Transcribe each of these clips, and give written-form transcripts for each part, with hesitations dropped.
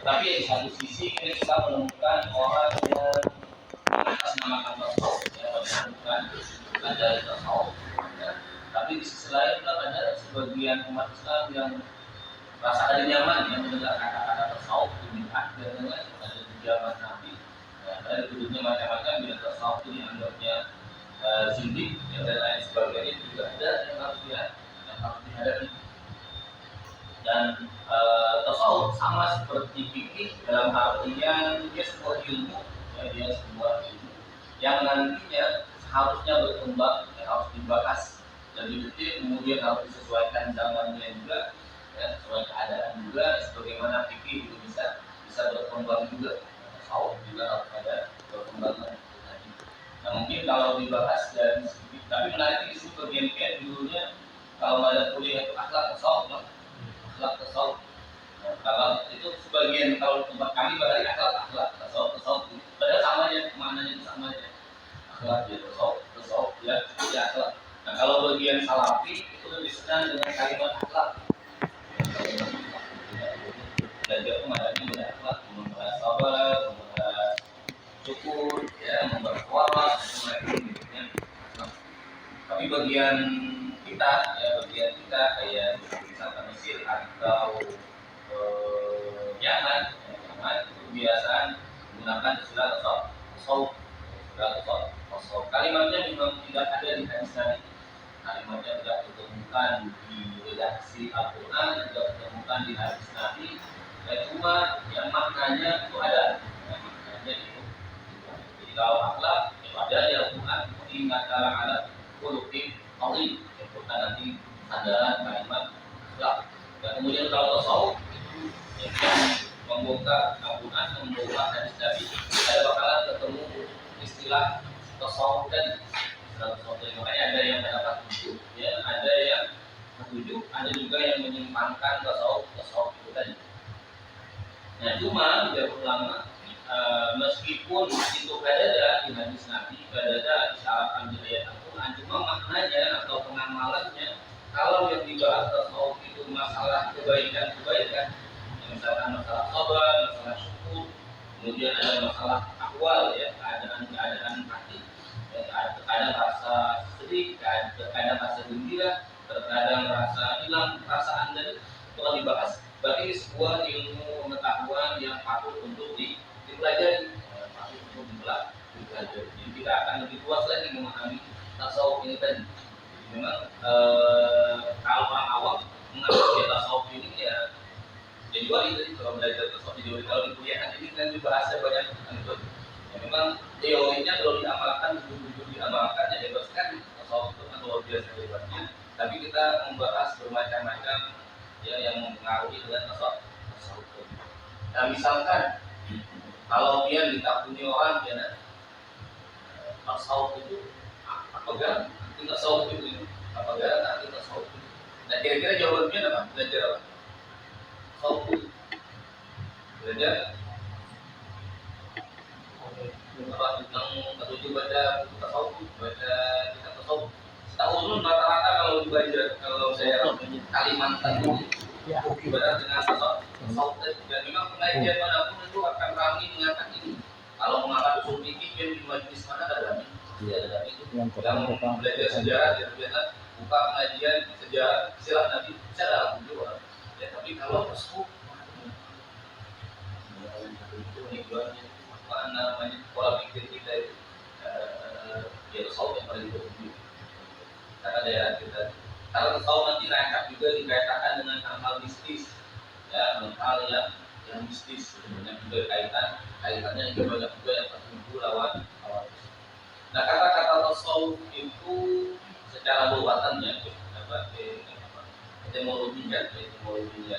Tapi di satu sisi kita menemukan orang yang mengatasnamakan tasawuf, ya, menemukan ada tasawuf. Ya. Tapi di sisi lain juga ada sebagian umat Islam yang rasa ada nyaman yang mendengar kata-kata tasawuf itu bid'ah dan lain-lain. Ada di zaman Nabi, ya, ada duduknya macam-macam bila tasawuf ini anggapnya zindik ya, dan lain sebagainya juga ada yang harus dihadapi. Dan tasawuf sama seperti fikih dalam artian dia sebuah ilmu, ya, dia sebuah ilmu yang nantinya harusnya berkembang, ya, harus dibahas lebih detail, kemudian harus disesuaikan zamannya juga, ya, sesuai keadaan juga, sebagaimana fikih itu bisa berkembang juga, tasawuf juga harus ada perkembangan. Nah, mungkin kalau dibahas dari sedikit, tapi menarik di situ bagian dulunya kalau ada kuliah itu akhlak tasawuf, akhlak tasawuf. Nah, kalau itu sebagian kalau tempat kami pada akhlak tasawuf. Padahal samanya maknanya itu sama aja. Akhlak ya tasawuf ya akhlak. Nah, kalau bagian salafi itu lebih senang dengan kalimat akhlak. Belajar menghadapi akhlak, membahas sabar, membahas syukur, ya, memperkuat semuanya. Tapi bagian kita kayak misalkan Mesir atau Yaman itu kebiasaan menggunakan istilah tasawuf. Kalimatnya memang tidak ada di hadis Nabi. Kalimatnya tidak ditemukan di redaksi Al-Quran, tidak ditemukan di hadis Nabi. Cuma yang maknanya itu ada. Maknanya itu. Jadi kalau akhlak itu ada di Al-Quran. Ingat ala khuluqin azim. Itu nanti sandaran kalimat akhlak. Dan kemudian kalau tasawuf itu yang membongkar Al-Quran, membongkar hadis Nabi, ada bakalan ketemu istilah tasawuf tadi. Makanya ada yang mendapat tujuh, ya, ada yang setuju, ada juga yang menyimpangkan tasawuf itu tadi. Nah, cuma tidak ulama meskipun itu ada di hadis Nabi, ada isyarat di ayat Al-Quran, cuma maknanya atau pengamalannya kalau yang dibahas tasawuf itu masalah kebaikan, misalkan masalah sabar, masalah syukur, kemudian ada masalah akwal, ya, keadaan hati, ya, terkadang rasa sedih, terkadang rasa gembira, terkadang rasa hilang perasaan, dan itu akan dibahas. Berarti ini sebuah ilmu pengetahuan yang patut untuk dipelajari, patut untuk dipelajari. Jadi kita akan lebih luas lagi memahami tasawuf ini tadi. Memang kalau orang awam mengerti tasawuf ini ya jadi wali tadi kalau belajar tasawuf di kalau di kuliah ini kan dibahasnya banyak itu. Ya, memang teorinya kalau diamalkan betul-betul diamalkan ya hebat sekali tasawuf itu kan luar biasa hebatnya. Tapi kita membahas bermacam-macam ya yang mempengaruhi dengan tasawuf. Nah, misalkan kalau dia ditakuni orang ya tasawuf itu apa kan? Tasawuf itu apa kan? Nanti tasawuf. Nah, kira-kira jawabannya apa? Belajar apa? Tasawuf. Belajar apa tentang ketujuh baca buku tasawuf, baca kitab tasawuf. Setahun dulu rata-rata kalau saya Kalimantan itu ibarat dengan tasawuf. Dan memang pengajian manapun itu akan ramai mengangkat ini. Kalau mengangkat usul fikih di majelis mana ada ramai. Ada itu yang belajar sejarah dia biasa buka pengajian sejarah silat Nabi secara dulu. Ya, tapi kalau tasawuf itu apa namanya pola pikir kita itu ya tasawuf yang paling tinggi. Karena daerah kita kalau tasawuf nanti rangkap juga dikaitkan dengan hal-hal mistis, ya, hal yang mistis sebenarnya juga kaitannya juga banyak juga yang terhubung lawan. Nah, kata-kata tasawuf itu secara luasannya etimologinya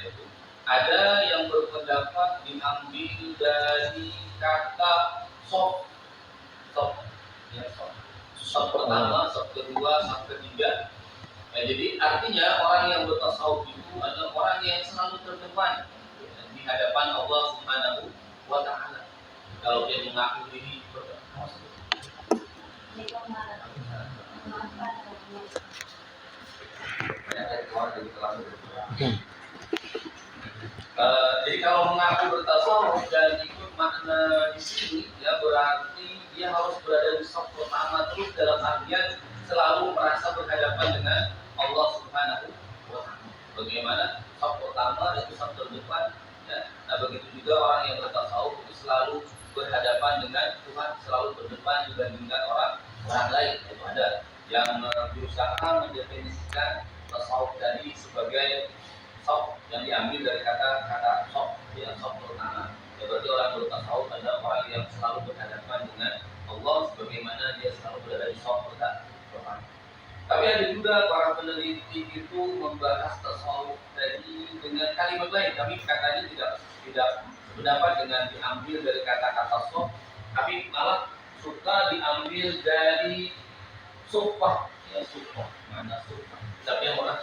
itu ada yang berpendapat diambil dari kata sof ya, sof pertama, sof kedua, sof ketiga. Nah, jadi artinya orang yang bertasawuf itu adalah orang yang selalu terdepan di hadapan Allah Subhanahu wa Ta'ala. Kalau dia mengaku diri Jadi kalau mengaku bertasawuf dan ikut makna di sini, ya berarti dia harus berada di saf pertama terus dalam artian selalu merasa berhadapan dengan Allah Subhanahu wa Ta'ala. Bagaimana saf pertama itu saf terdepan, ya. Nah begitu juga orang yang bertasawuf itu selalu berhadapan dengan Tuhan, selalu berdepan dibandingkan orang lain. Itu ada yang berusaha mendefinisikan tasawuf tadi sebagai saf yang diambil dari kata saf, yang saf pertama. Ya berarti orang bertasawuf adalah orang yang selalu berhadapan dengan Allah sebagaimana dia selalu berada di saf pertama. Tapi ada juga para peneliti itu membahas tasawuf tadi dengan kalimat lain, tapi katanya tidak sependapat dengan diambil dari kata-kata saf, tapi malah suka diambil dari sufah, ya sufah, mana sufah. Tapi yang pernah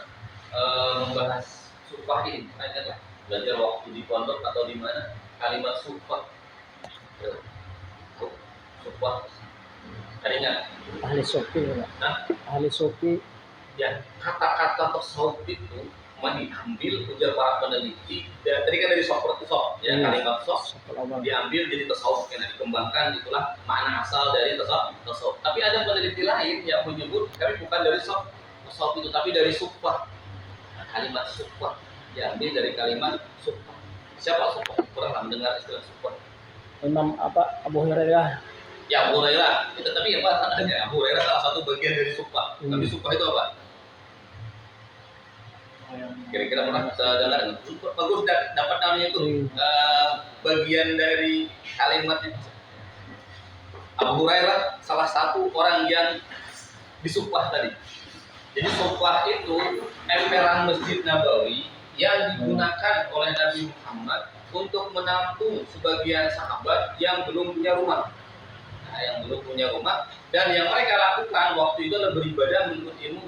membahas sufah ini, kayaknya belajar waktu di pondok atau di mana kalimat sufah, sufah, tadinya ahli sufi ya. Ahli sufi ya, kata-kata tasawuf itu diambil ujar para peneliti dan tadi kan dari sop ya, kalimat sop diambil jadi tasawuf karena dikembangkan, itulah makna asal dari tasawuf. Tapi ada peneliti lain yang menyebut tapi bukan dari tasawuf itu tapi dari sufah. Nah, kalimat sufah diambil dari kalimat sufah. Siapa sufah? Pernah mendengar istilah sufah? Imam Abu Hurairah. Ya Abu Hurairah. Tapi apa adanya Abu Hurairah salah satu bagian dari sufah. Tapi sufah itu apa? Kira-kira pernah dengar nggak? Bagus dapat namanya itu bagian dari kalimatnya. Abu Hurairah salah satu orang yang disupah tadi. Jadi supah itu emperan Masjid Nabawi yang digunakan oleh Nabi Muhammad untuk menampung sebagian sahabat yang belum punya rumah. Nah, yang belum punya rumah dan yang mereka lakukan waktu itu adalah beribadah menuntut ilmu,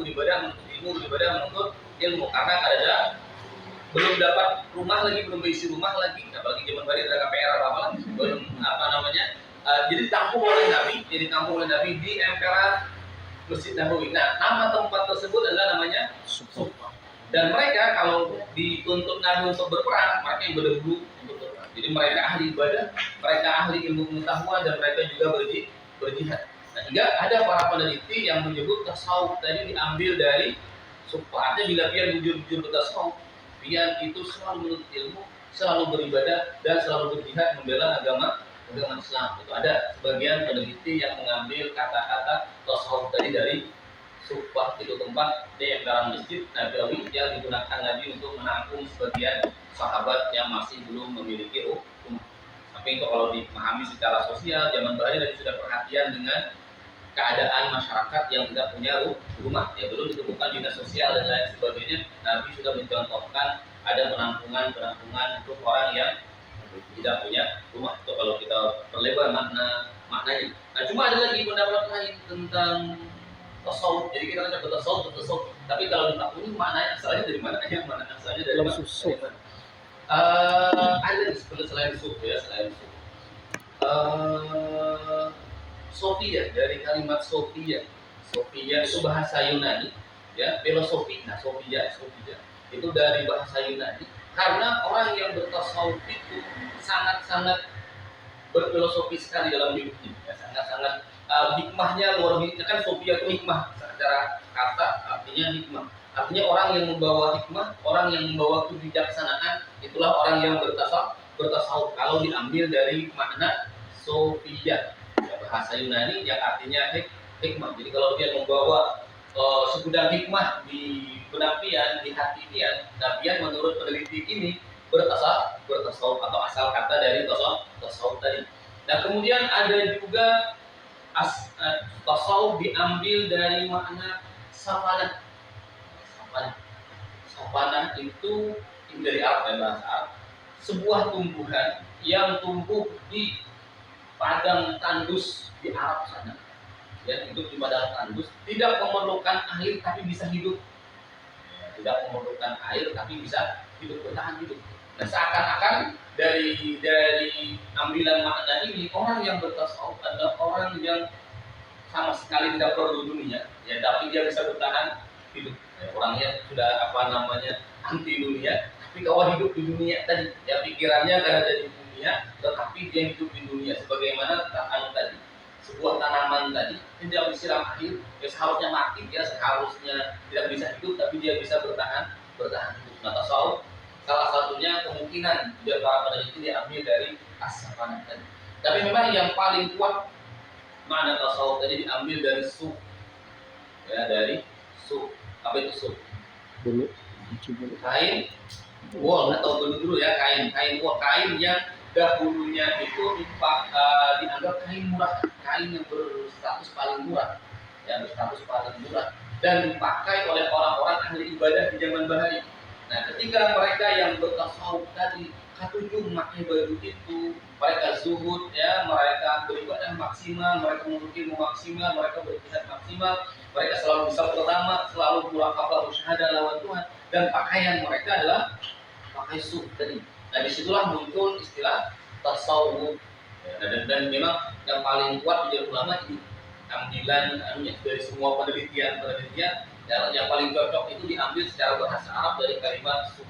ilmu karena ada belum dapat rumah lagi, belum berisi rumah lagi, apalagi zaman baru ada KPR apa belum jadi ditampung oleh Nabi di emperan Masjid Nabawi. Nah, nama tempat tersebut adalah namanya Sufah. Dan mereka kalau dituntut Nabi untuk berperang, mereka yang berdahulu untuk berperang. Jadi mereka ahli ibadah, mereka ahli ilmu pengetahuan dan mereka juga berjihad. Nah, hingga ada para peneliti yang menyebut tasawuf tadi diambil dari Sufah. Artinya bila pian jujur bertasawuf, pian itu selalu menuntut ilmu, selalu beribadah dan selalu berjihad membela agama Islam. Itu ada sebagian peneliti yang mengambil kata-kata tasawuf tadi dari Sufah, itu tempat di emperan Masjid Nabawi yang digunakan Nabi untuk menampung sebagian sahabat yang masih belum memiliki rumah. Tapi kalau dipahami secara sosial, zaman baru Nabi sudah perhatian dengan keadaan masyarakat yang tidak punya rumah, ya belum ditemukan dinas sosial dan lain sebagainya. Nabi sudah mencontohkan ada penampungan untuk orang yang tidak punya rumah. Itu kalau kita perlebar maknanya. Nah, cuma ada lagi pendapat lain tentang tasawuf. Jadi kita kan tasawuf. Tapi kalau kita ini maknanya asalnya dari mana? Mana asalnya dari mana? Ada selain suf ya, selain suf. Sofia, dari kalimat Sofia itu bahasa Yunani, ya, filosofi. Nah, Sofia itu dari bahasa Yunani karena orang yang bertasawuf itu sangat-sangat berfilosofi sekali dalam hidupnya, ya, sangat-sangat hikmahnya luar biasa. Kan Sofia itu hikmah secara kata artinya hikmah, artinya orang yang membawa hikmah, orang yang membawa kebijaksanaan, itulah orang yang bertasawuf kalau diambil dari makna Sofia, bahasa Yunani yang artinya hikmah. Jadi kalau dia membawa segudang hikmah di benak pian, di hati pian, nah pian menurut peneliti ini bertasawuf atau asal kata dari tasawuf tadi. Nah kemudian ada juga tasawuf diambil dari makna safanah. Safanah itu dari Arab, bahasa Arab, sebuah tumbuhan yang tumbuh di padang tandus di Arab sana, ya, hidup di padang tandus, tidak memerlukan air tapi bisa hidup, tidak memerlukan air tapi bisa bertahan hidup. Nah, seakan-akan dari ambilan makna ini, orang yang bertasawuf adalah orang yang sama sekali tidak perlu dunia, ya, tapi dia bisa bertahan hidup. Ya, orangnya sudah anti dunia, Tapi kalau hidup di dunia tadi, ya pikirannya kan ada di dunia, tetapi dia hidup di dunia sebagaimana tadi sebuah tanaman tadi tidak disiram air, ya seharusnya mati, ya seharusnya tidak bisa hidup, tapi dia bisa bertahan hidup. Nah, tasawuf salah satunya kemungkinan dia para peneliti diambil dari as-safanah tadi. Tapi memang yang paling kuat makna tasawuf tadi diambil dari suf, ya dari suf. Apa itu suf? Dulu. Kain wol atau dulu ya kain wol, kain yang dahulunya itu dianggap kain murah, kain yang berstatus paling murah, ya berstatus paling murah dan dipakai oleh orang-orang ahli ibadah di zaman bahari. Nah, ketika mereka yang bertasawuf tadi ketujuh memakai baju itu, mereka zuhud, ya mereka beribadah maksimal, mereka menuntut ilmu maksimal, mereka berjihad maksimal, mereka selalu bisa pertama, selalu muraqabah musyahadah lawan Tuhan, dan pakaian mereka adalah pakai suf tadi. Nah, disitulah muncul istilah tasawuf. Ya, dan memang yang paling kuat di ulama ini ambilan dari semua penelitian yang paling cocok itu diambil secara bahasa Arab dari kalimat suf.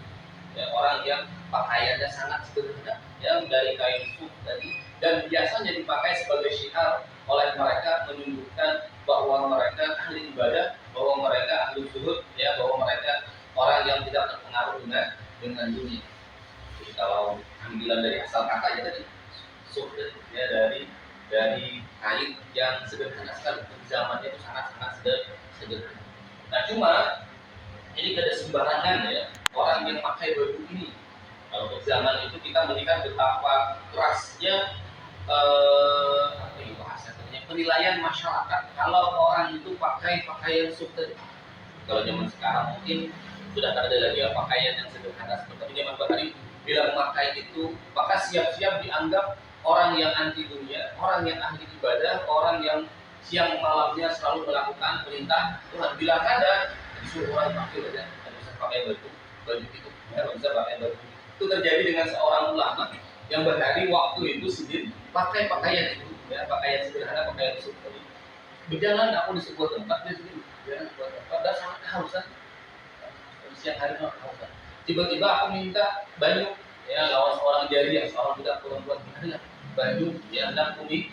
Ya, orang yang pakaiannya sangat sederhana, ya dari kain suf tadi, dan biasanya dipakai sebagai syiar oleh mereka menunjukkan bahwa mereka ahli ibadah, bahwa mereka ahli zuhud, ya bahwa mereka orang yang tidak terpengaruh dengan dunia. Jadi kalau ambilan dari asal kata ya tadi suf, ya dari kain yang sederhana sekali, zamannya itu sangat sederhana. Nah, cuma ini tidak sembarangan ya orang yang pakai baju ini. Kalau untuk zaman itu kita melihat betapa kerasnya penilaian masyarakat kalau orang itu pakai pakaian suf tadi. Kalau zaman sekarang mungkin sudah ada lagi ya pakaian yang sederhana seperti zaman bahari. Bila memakai itu, maka siap-siap dianggap orang yang anti dunia, orang yang ahli ibadah, orang yang siang malamnya selalu melakukan perintah Tuhan. Bila ada disuruh orang pakai saja, tidak bisa pakai baju itu, tidak bisa pakai baju. Itu terjadi dengan seorang ulama yang berhari waktu itu sendiri pakai pakaian itu, ya pakaian sederhana, pakaian suf tadi. Berjalan aku di sebuah tempat di sini, berjalan di sebuah tempat dan sangat kehausan. Siang hari kehausan. Tiba-tiba aku minta baju, ya lawan seorang jariah, seorang budak perempuan, gimana baju ya hendak kuning.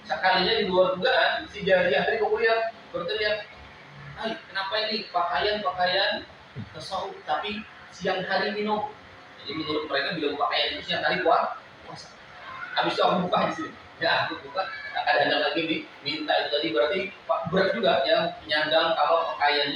Sekalinya di luar dugaan si jariah tadi kemudian berteriak, "Hai, kenapa ini pakaian tasawuf tapi siang hari minum?" Jadi menurut mereka bila pakaian itu siang hari puasa. Habis itu aku buka di sini. Ya, aku buka. Ada lagi minta itu tadi berarti berat juga ya menyandang kalau pakaian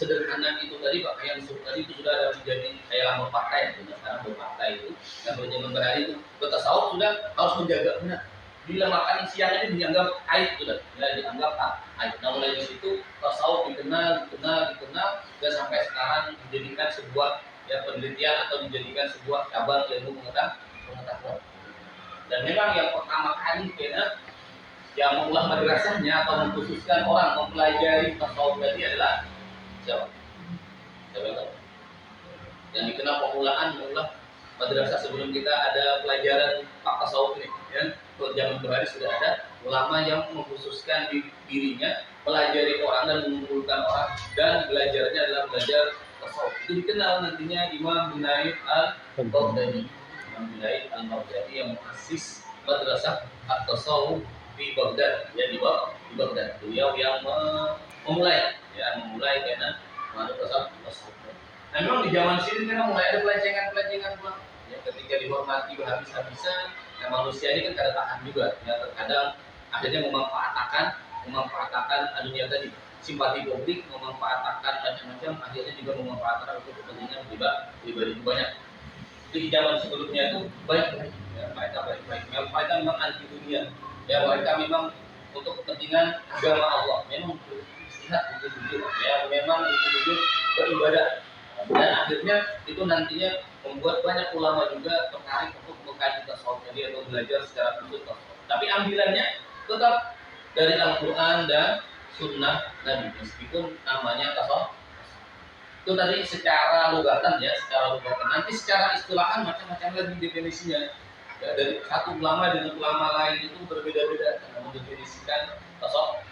sederhana itu tadi, pakaian suf tadi itu sudah ada menjadi kayak lama pakai, sekarang berpakai itu. Dan berjaman berhari itu bertasawuf sudah harus menjaga benar. Bila makan siang ini dianggap aib sudah, ya dianggap aib. Nah, mulai di situ tasawuf dikenal dan sampai sekarang dijadikan sebuah ya penelitian atau dijadikan sebuah cabang ilmu pengetahuan. Dan memang yang pertama kali kena yang mengulah madrasahnya atau mengkhususkan orang mempelajari tasawuf tadi adalah siapa? Siapa tahu? Yang dikenal mengulah madrasah sebelum kita ada pelajaran Pak tasawuf ini, ya. Kalau zaman berhari sudah ada ulama yang mengkhususkan dirinya pelajari orang dan mengumpulkan orang dan belajarnya adalah belajar tasawuf. Itu dikenal nantinya Imam Junaid al-Baghdadi. Imam Junaid al-Baghdadi yang muassis madrasah at-tasawuf di Baghdad, ya di Baghdad. Beliau yang memulai karena masuk tasawuf. Nah, memang di zaman sini memang mulai ada pelancengan pula. Ya, ketika dihormati habis-habisan, nah manusia ini kan kada tahan juga. Ya, terkadang akhirnya memanfaatkan dunia tadi, simpati publik, memanfaatkan macam-macam, akhirnya juga memanfaatkan untuk kepentingan pribadi banyak. Di zaman sebelumnya itu baik-baik, ya, mereka memang anti dunia. Ya, mereka memang untuk kepentingan agama Allah, memang istihad untuk jujur, ya memang itu jujur beribadah. Dan akhirnya itu nantinya membuat banyak ulama juga tertarik untuk mengkaji tasawuf jadi atau belajar secara khusus tasawuf. Tapi ambilannya tetap dari Al-Quran dan Sunnah Nabi, meskipun namanya tasawuf. Itu tadi secara lugatan ya, Nanti secara istilahan macam-macam lagi definisinya. Ya, dari satu ulama dengan ulama lain itu berbeda-beda dalam mendefinisikan tasawuf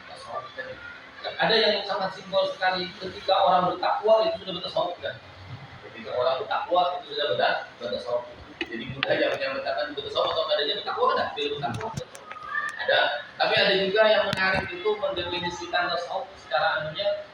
tadi. Ada yang sangat simpel sekali, ketika orang bertakwa itu sudah bertasawuf kan. Ketika jika orang bertakwa itu sudah bertasawuf. Jadi mudah yang menyatakan bertasawuf atau adanya bertakwa ada, bertakwa ada. Tapi ada juga yang menarik itu mendefinisikan tasawuf secara anunya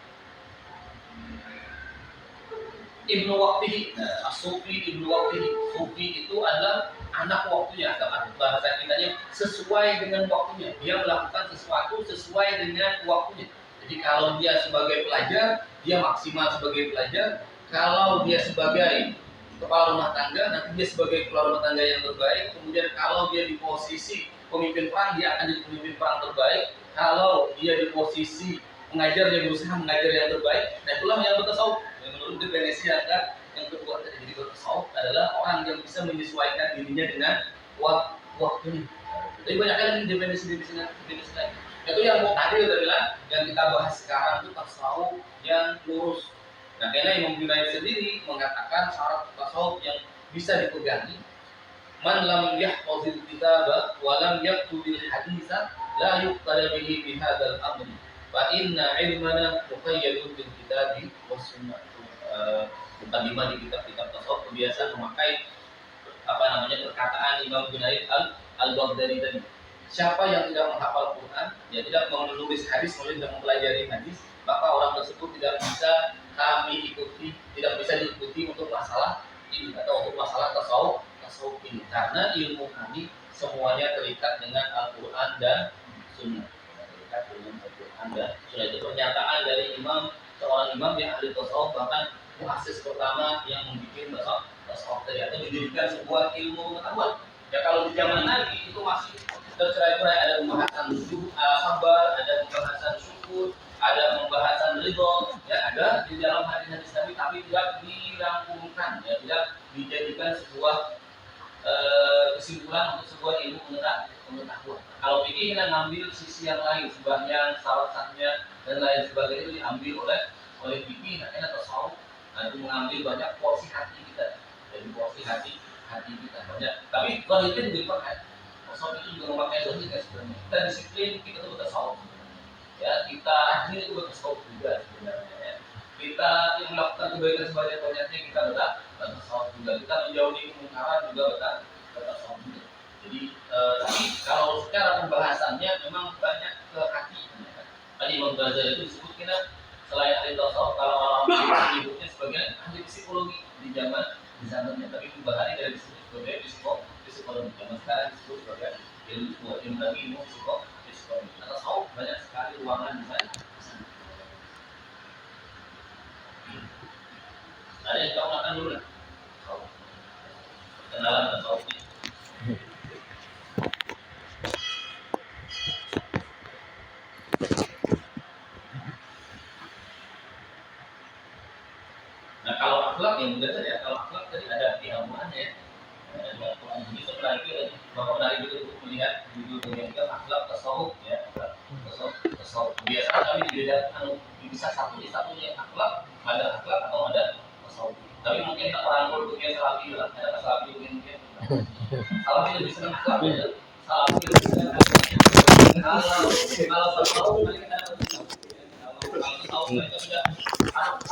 Ibnu Waqtihi. Nah, As-Sufi Ibnu Waqtihi. Sufi itu adalah anak waktunya, atau bahasa kitanya sesuai dengan waktunya. Dia melakukan sesuatu sesuai dengan waktunya. Jadi kalau dia sebagai pelajar, dia maksimal sebagai pelajar. Kalau dia sebagai kepala rumah tangga, nanti dia sebagai kepala rumah tangga yang terbaik. Kemudian kalau dia di posisi pemimpin perang, dia akan jadi pemimpin perang terbaik. Kalau dia di posisi mengajar, dia berusaha mengajar yang terbaik. Nah, itulah yang bertasawuf. Yang menurut definisi yang kedua tadi, jadi bertasawuf adalah orang yang bisa menyesuaikan dirinya dengan waktunya. Jadi banyak lagi definisi lain. Itu yang mau tadi udah bilang, yang kita bahas sekarang itu tasawuf yang lurus. Nah, karena Imam Junaid sendiri mengatakan syarat tasawuf yang bisa dipegangi, man lam yahfazil kitaba wa lam yaktubil haditsa la yuqtada bihi bi hadzal amri fa inna ilmana muqayyadun bil kitabi was sunnah. Bukan lima di kitab-kitab tasawuf kebiasaan memakai perkataan Imam Junaid al-Baghdadi tadi. Siapa yang tidak menghafal Quran, ya tidak menulis hadis, tidak mempelajari hadis, maka orang tersebut tidak bisa kami ikuti, tidak bisa diikuti untuk masalah ini atau untuk masalah tasawuf ini, karena ilmu kami semuanya terikat dengan Al-Quran dan Sunnah. Terikat dengan Al-Quran dan Sunnah. Itu pernyataan dari seorang imam yang ahli tasawuf, bahkan muassis pertama yang membuat tasawuf tadi, atau menjadikan sebuah ilmu pengetahuan. Ya kalau di zaman Nabi itu masih tercerai-berai, ada pembahasan sabar, ada pembahasan syukur, ada pembahasan ridho, ya ada di dalam hadis-hadis Nabi, tapi tidak dirampungkan, ya tidak dijadikan sebuah kesimpulan untuk sebuah ilmu pengetahuan. Kalau fikih kita ngambil sisi yang lain, sebagian syarat-syaratnya dan lain sebagainya itu diambil oleh fikih, akhirnya tasawuf. Nah, itu mengambil banyak porsi hati kita, jadi porsi hati kita banyak. Tapi kalau itu dipakai, tasawuf itu juga memakai zahir sebenarnya. Kita disiplin, kita itu bertasawuf. Ya, kita rajin itu bertasawuf juga sebenarnya. Ya. Kita yang melakukan kebaikan sebanyak-banyaknya kita bertasawuf juga. Kita menjauhi kemungkaran juga bertasawuf juga. Jadi, tapi kalau secara pembahasannya memang banyak ke hati. Ya. Tadi Imam Ghazali itu disebut kita selain ahli tasawuf, kalau orang menyebutnya sebagai ahli psikologi di zamannya, tapi pembahasannya dari disebut sebagai psikologi. Zaman sekarang disebut sebagai ilmu lagi, ilmu psikologi. Tasawuf banyak sekali ruangan di sana. Ada yang tahu makan dulu lah. Kenalan tasawufnya. Nah, kalau akhlak yang mudah saja, kalau akhlak tadi ada di Al-Quran ya. Ini setelah itu Bapak menarik itu untuk melihat judul yang kita akhlak tasawuf ya. Tasawuf biasa kami bisa satunya akhlak, ada akhlak atau ada tasawuf. Tapi mungkin tak orang untuk yang salafi lah, ada salafi mungkin salafi lebih senang akhlak ya. Salafi lebih senang akhlak. Kalau tasawuf kita kalau tasawuf itu sudah